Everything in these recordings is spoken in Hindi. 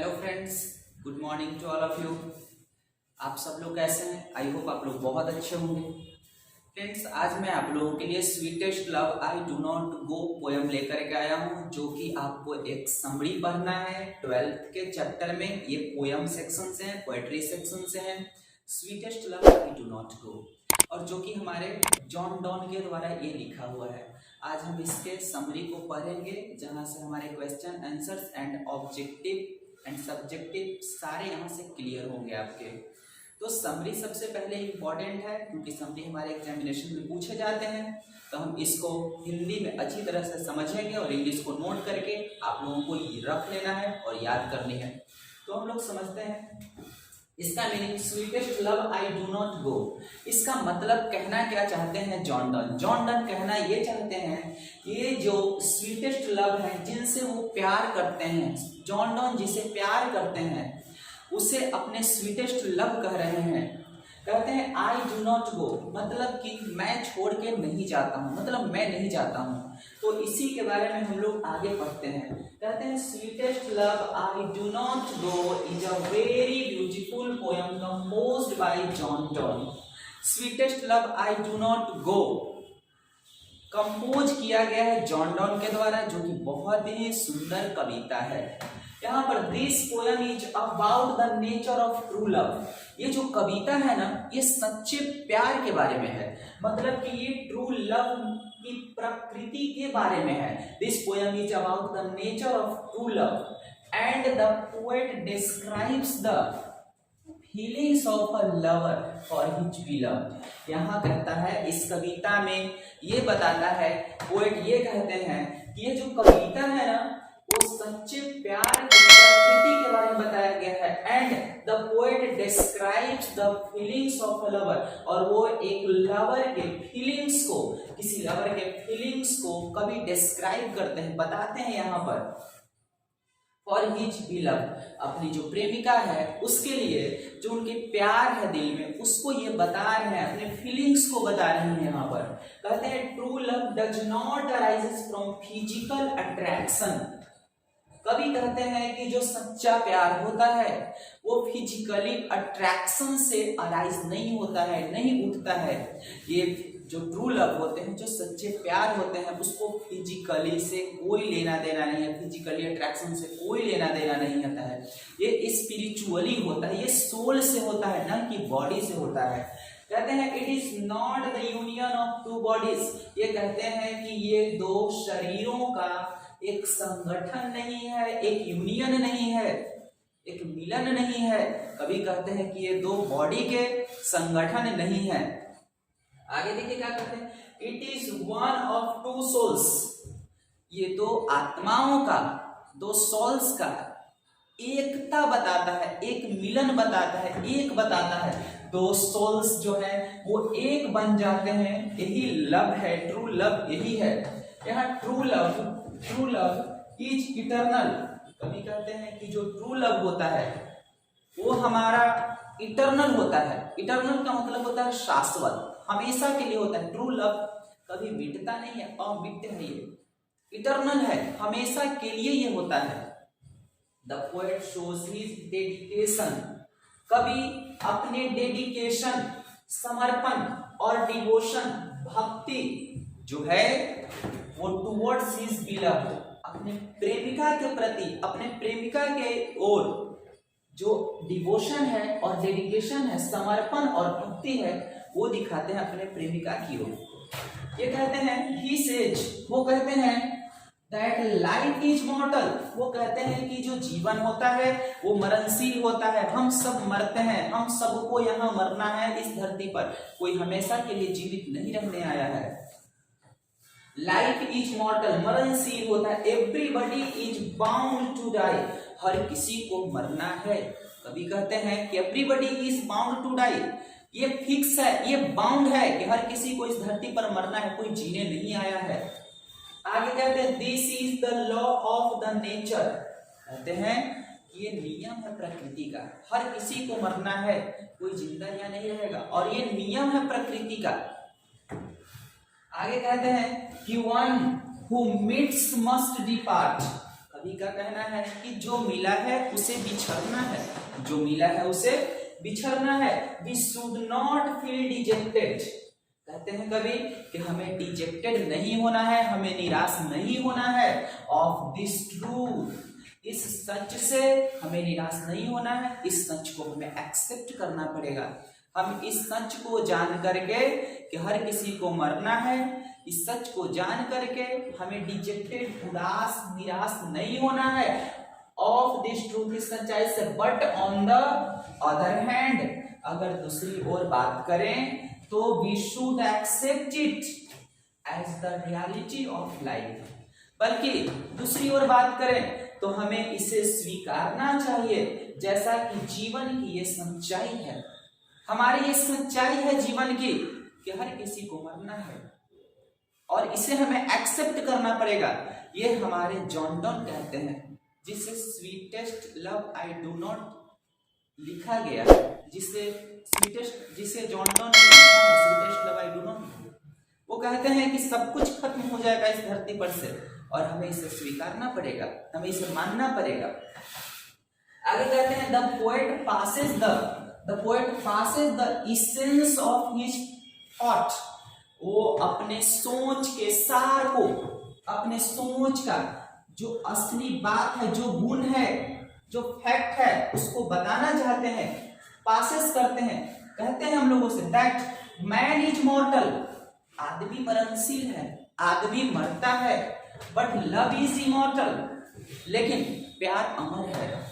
Hello friends, good morning to all of you. आप सब लोग कैसे हैं? आई होप आप लोग बहुत अच्छे होंगे। फ्रेंड्स, आज मैं आप लोगों के लिए sweetest love I do not go poem लेकर के आया हूं, जो कि आपको एक समरी पढ़ना है 12th के चैप्टर में। ये पोएम सेक्शन से है, पोएट्री सेक्शन से है। Sweetest love I do not go, और जो कि हमारे जॉन डॉन के द्वारा ये लिखा हुआ है। आज हम इसके समरी को पढ़ेंगे, जहां से हमारे question answers and objective and subjective सारे यहाँ से क्लियर होंगे आपके। तो समरी सबसे पहले इम्पॉर्टेंट है, क्योंकि समरी हमारे एग्जामिनेशन में पूछे जाते हैं। तो हम इसको हिंदी में अच्छी तरह से समझेंगे और इंग्लिश को नोट करके आप लोगों को रख लेना है और याद करनी है। तो हम लोग समझते हैं इसका meaning. Sweetest love I do not go, इसका मतलब कहना क्या चाहते हैं जॉन डॉन? जॉन डॉन कहना ये चाहते हैं, ये जो स्वीटेस्ट लव है, जिनसे वो प्यार करते हैं, जॉन डॉन जिसे प्यार करते हैं उसे अपने स्वीटेस्ट लव कह रहे हैं। कहते हैं आई डू नॉट गो, मतलब कि मैं छोड़ के नहीं जाता हूँ, मतलब मैं नहीं जाता हूँ। तो इसी के बारे में हम लोग आगे पढ़ते हैं। कहते हैं sweetest love I do not go is a very beautiful poem composed bye John Donne. Sweetest love I do not go compose किया गया है जॉन डॉन के द्वारा, जो कि बहुत ही सुंदर कविता है। यहाँ पर this poem is about the nature of true love. ये जो कविता है ना, ये सच्चे प्यार के बारे में है, मतलब कि ये ट्रू लव की प्रकृति के बारे में है। This poem is about the nature of true love and the poet describes the feelings of a lover for his beloved. यहाँ कहता है, इस कविता में ये बताता है, पोएट ये कहते हैं कि ये जो कविता है ना, वो सच्चे प्यार की प्रकृति के बारे में बताया गया है। And the poet describes the feelings of a lover, और वो एक लवर के फीलिंग्स को, किसी लवर के फीलिंग्स को कभी डिस्क्राइब करते हैं, बताते हैं यहाँ पर। फॉर हिज बिलव्ड, अपनी जो प्रेमिका है उसके लिए, जो उनके प्यार है दिल में, उसको ये बता रहे हैं, अपने फीलिंग्स को बता रहे हैं। यहाँ पर कहते हैं true love does not arises from physical attraction. कभी कहते हैं कि जो सच्चा प्यार होता है वो फिजिकली अट्रैक्शन से अराइज नहीं होता है, नहीं उठता है। ये जो ट्रू लव होते हैं, जो सच्चे प्यार होते हैं, उसको फिजिकली से कोई लेना देना नहीं है, फिजिकली अट्रैक्शन से कोई लेना देना नहीं होता है। ये स्पिरिचुअली होता है, ये सोल से होता है, ना कि बॉडी से होता है। कहते हैं it is not the union of two bodies. ये कहते हैं कि ये दो शरीरों का एक संगठन नहीं है, एक यूनियन नहीं है, एक मिलन नहीं है। कभी कहते हैं कि ये दो बॉडी के संगठन नहीं है। आगे देखिए क्या कहते हैं, it is one of two souls. ये दो आत्माओं का, दो सोल्स का एकता बताता है, एक मिलन बताता है, एक बताता है। दो सोल्स जो है वो एक बन जाते हैं, यही लव है, ट्रू लव यही है। यहाँ ट्रू लव इज इटर्नल। कभी कहते हैं कि जो ट्रू लव होता है वो हमारा इटर्नल होता है। इटर्नल का मतलब होता है शाश्वत, हमेशा के लिए होता है। ट्रू लव कभी मिटता नहीं है, अमिट है, ये इटर्नल है, हमेशा के लिए ये होता है। The poet shows his dedication, कभी अपने डेडिकेशन, समर्पण और डिवोशन, भक्ति जो है वो टुवर्ड्स हिज बिलव्ड, अपने प्रेमिका के प्रति, अपने प्रेमिका के ओर जो डिवोशन है और डेडिकेशन है, समर्पण और भक्ति है, वो दिखाते हैं अपने प्रेमिका की ओर। ये कहते हैं ही सेज, वो कहते हैं दैट लाइफ इज मॉर्टल, वो कहते हैं कि जो जीवन होता है वो मरणशील होता है, हम सब मरते हैं, हम सबको यहाँ मरना है इस धरती पर, कोई हमेशा के लिए जीवित नहीं रहने आया है। लाइफ इज मॉर्टल, मरणशील होता है। Everybody is bound to die, हर किसी को मरना है। कभी कहते हैं कि everybody is bound to die, ये फिक्स है, ये बाउंड है कि हर किसी को इस धरती पर मरना है, कोई जीने नहीं आया है। आगे कहते हैं this is the law of the nature, कहते हैं ये नियम है प्रकृति का, हर किसी को मरना है, कोई जिंदा यहाँ नहीं रहेगा, और ये नियम है प्रकृति का। आगे कहते हैं कि one who meets must depart, कवि का कहना है कि जो मिला है उसे बिछड़ना है, जो मिला है उसे बिछड़ना है। We should not feel dejected, कहते हैं कवि कि हमें डिजेक्टेड नहीं होना है, हमें निराश नहीं होना है। ऑफ दिस ट्रूथ, इस सच से हमें निराश नहीं होना है, इस सच को हमें एक्सेप्ट करना पड़ेगा। हम इस सच को जान करके कि हर किसी को मरना है, इस सच को जान करके हमें डिजेक्टेड, उदास, निराश नहीं होना है। ऑफ दिस ट्रूथ, इस सच्चाई से। But on the other hand, अगर दूसरी ओर बात करें तो we should accept it as the reality of life, बल्कि दूसरी ओर बात करें तो हमें इसे स्वीकारना चाहिए जैसा कि जीवन की ये सच्चाई है। हमारी ये सच्चाई है जीवन की कि हर किसी को मरना है और इसे हमें एक्सेप्ट करना पड़ेगा। ये हमारे जॉन डॉन कहते हैं, जिसे sweetest love I do not लिखा गया, जिसे जॉन डॉन ने लिखा है, sweetest love I do not. वो कहते हैं कि सब कुछ खत्म हो जाएगा इस धरती पर से और हमें इसे स्वीकारना पड़ेगा, हमें इसे मानना पड़ेगा। आगे कहते हैं the poet passes the essence of his thought, वो अपने सोच के सार को, अपने सोच का जो असली बात है, जो गुण है, जो फैक्ट है, उसको बताना चाहते हैं, पासेस करते हैं। कहते हैं हम लोगों से दैट मैन इज मॉर्टल, आदमी मरणशील है, आदमी मरता है, बट लव इज इमॉर्टल, लेकिन प्यार अमर है।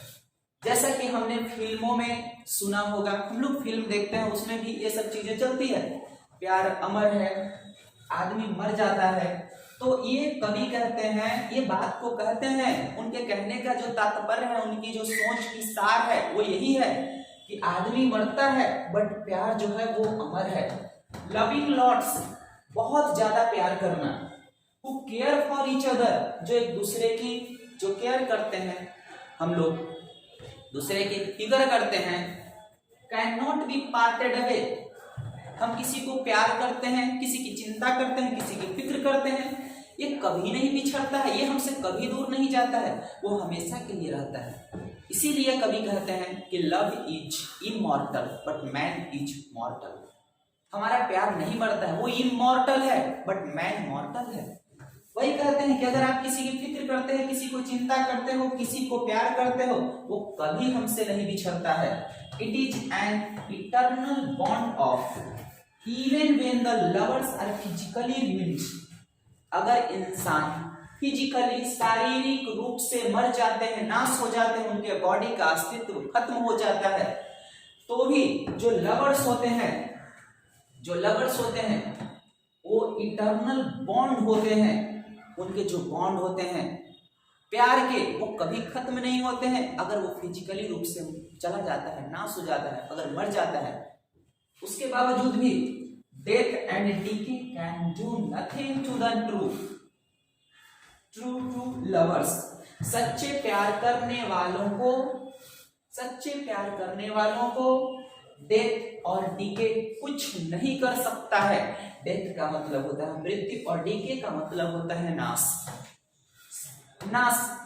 जैसा कि हमने फिल्मों में सुना होगा, हम लोग फिल्म देखते हैं, उसमें भी ये सब चीजें चलती है, प्यार अमर है, आदमी मर जाता है। तो ये कवि कहते हैं, ये बात को कहते हैं, उनके कहने का जो तात्पर्य है, उनकी जो सोच की सार है वो यही है कि आदमी मरता है बट प्यार जो है वो अमर है। लविंग लॉट्स, बहुत ज्यादा प्यार करना। Who care for each other, जो एक दूसरे की जो केयर करते हैं, हम लोग दूसरे की फिक्र करते हैं। Can not be parted away, हम किसी को प्यार करते हैं, किसी की चिंता करते हैं, किसी की फिक्र करते हैं, ये कभी नहीं बिछड़ता है, ये हमसे कभी दूर नहीं जाता है, वो हमेशा के लिए रहता है। इसीलिए कवि कहते हैं कि love is immortal but man is मॉर्टल, हमारा प्यार नहीं मरता है, वो इमॉर्टल है बट मैन मॉर्टल है। वही कहते हैं कि अगर आप किसी की फिक्र करते हैं, किसी को चिंता करते हो, किसी को प्यार करते हो, वो कभी हमसे नहीं बिछड़ता है। It is an eternal bond of even when the lovers are physically ruined, अगर इंसान फिजिकली, शारीरिक रूप से मर जाते हैं, नाश हो जाते हैं, उनके बॉडी का अस्तित्व खत्म हो जाता है, तो भी जो लवर्स होते हैं वो इटर्नल बॉन्ड होते हैं, उनके जो बॉन्ड होते हैं प्यार के, वो कभी खत्म नहीं होते हैं। अगर वो फिजिकली रूप से चला जाता है, नाश हो जाता है, अगर मर जाता है, उसके बावजूद भी death and decay can do nothing to the true lovers, सच्चे प्यार करने वालों को डेथ और डीके कुछ नहीं कर सकता है। डेथ का मतलब होता है मृत्यु और डीके का मतलब होता है नाश।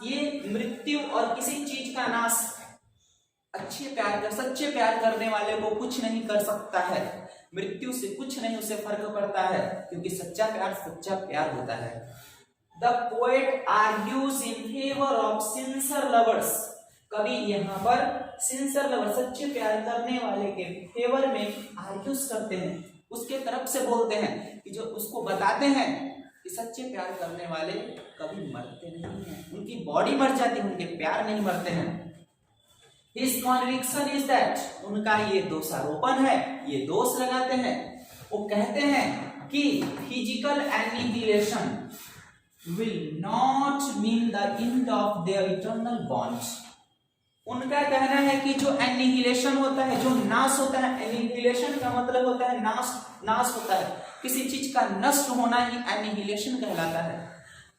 ये मृत्यु और किसी चीज का नाश सच्चे प्यार करने वाले को कुछ नहीं कर सकता है। मृत्यु से कुछ नहीं उसे फर्क पड़ता है, क्योंकि सच्चा प्यार होता है। The poet argues in favour of sincere lovers, कवि यहाँ पर सिंसियर लवर, सच्चे प्यार करने वाले के फेवर में आर्ग्यूज करते हैं, उसके तरफ से बोलते हैं कि जो उसको बताते हैं कि सच्चे प्यार करने वाले कभी मरते नहीं हैं, उनकी बॉडी मर जाती है, उनके प्यार नहीं मरते हैं। His conviction is that, उनका ये दोषारोपण है, ये दोष लगाते हैं, वो कहते हैं कि physical annihilation will not mean the end of their eternal bonds। उनका कहना है कि जो एनिहिलेशन होता है, जो नाश होता है, एनिहिलेशन का मतलब होता है नाश होता है, किसी चीज का नष्ट होना ही एनिहिलेशन कहलाता है।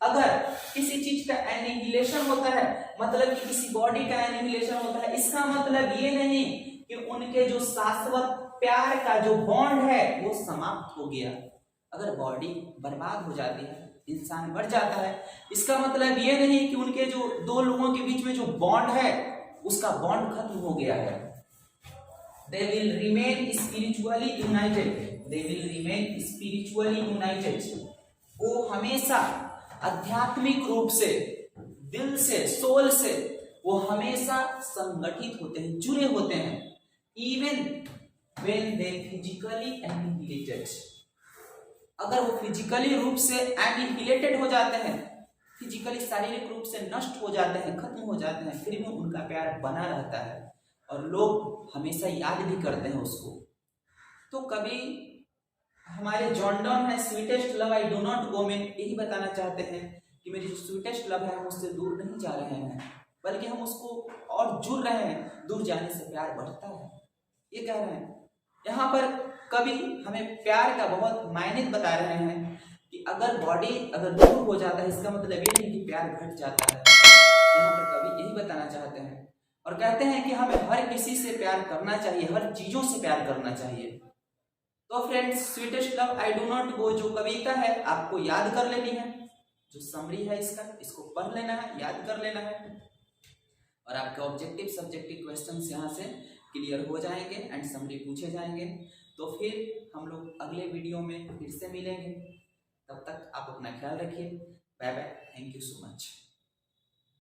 अगर किसी चीज का एनिहिलेशन होता है, मतलब कि किसी बॉडी का एनिहिलेशन होता है, इसका मतलब ये नहीं कि उनके जो शाश्वत प्यार का जो बॉन्ड है वो समाप्त हो गया। अगर बॉडी बर्बाद हो जाती है इंसान बढ़ जाता है। इसका मतलब ये नहीं कि उनके जो दो लोगों के बीच में जो बॉन्ड है उसका बॉन्ड खत्म हो गया है। They will remain spiritually united. They will remain spiritually united. वो हमेशा आध्यात्मिक रूप से, दिल से, सोल से वो हमेशा संगठित होते हैं, जुड़े होते हैं। Even when they physically annihilated. अगर वो फिजिकली रूप से एनिहिलेटेड हो जाते हैं, फिजिकली शारीरिक रूप से नष्ट हो जाते हैं, खत्म हो जाते हैं, फिर भी उनका प्यार बना रहता है और लोग हमेशा याद भी करते हैं उसको। तो कभी हमारे जॉन डॉन है sweetest love I do not go में यही बताना चाहते हैं कि मेरी जो स्वीटेस्ट लव है हम उससे दूर नहीं जा रहे हैं, बल्कि हम उसको और जुड़ रहे हैं, दूर जाने से प्यार बढ़ता है, ये कह रहे हैं। यहाँ पर कभी हमें प्यार का बहुत मायने बता रहे हैं कि अगर बॉडी अगर दूर हो जाता है इसका मतलब ये नहीं कि प्यार घट जाता है। यहाँ पर कभी यही बताना चाहते हैं और कहते हैं कि हमें हर किसी से प्यार करना चाहिए, हर चीजों से प्यार करना चाहिए। तो friends, sweetest love I do not go जो कविता है आपको याद कर लेनी है, जो समरी है इसको पढ़ लेना है, याद कर लेना है और आपके ऑब्जेक्टिव सब्जेक्टिव क्वेश्चंस यहाँ से क्लियर हो जाएंगे एंड समरी पूछे जाएंगे। तो फिर हम लोग अगले वीडियो में फिर से मिलेंगे, तब तक आप अपना ख्याल रखिए। Bye bye, thank you so much.